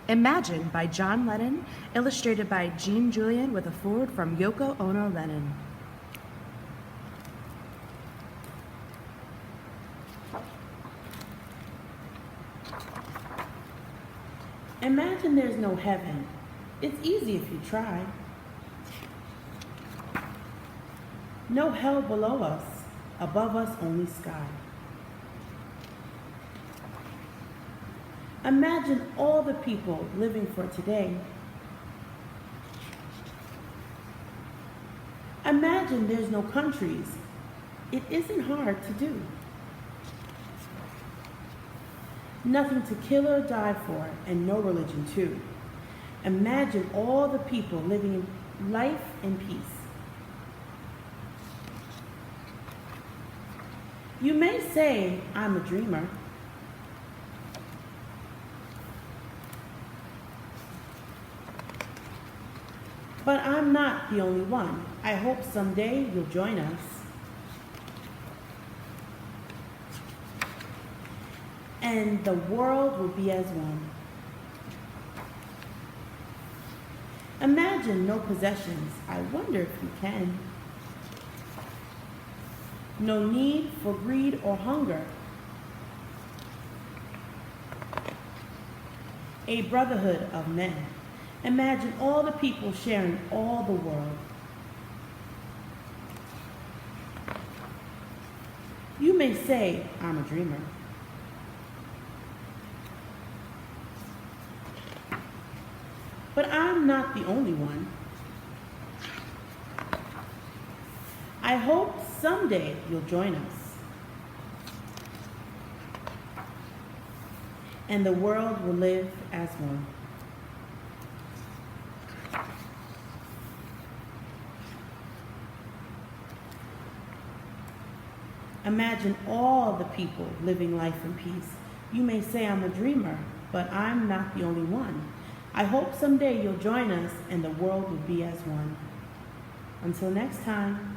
Imagine by John Lennon, illustrated by Jullien with a foreword from Yoko Ono Lennon. Imagine there's no heaven. It's easy if you try. No hell below us, above us only sky. Imagine all the people living for today. Imagine there's no countries. It isn't hard to do. Nothing to kill or die for, and no religion too. Imagine all the people living life in peace. You may say I'm a dreamer. But I'm not the only one. I hope someday you'll join us. And the world will be as one. Imagine no possessions. I wonder if you can. No need for greed or hunger. A brotherhood of men. Imagine all the people sharing all the world. You may say I'm a dreamer. But I'm not the only one. I hope someday you'll join us. And the world will live as one. Imagine all the people living life in peace. You may say I'm a dreamer, but I'm not the only one. I hope someday you'll join us and the world will be as one. Until next time.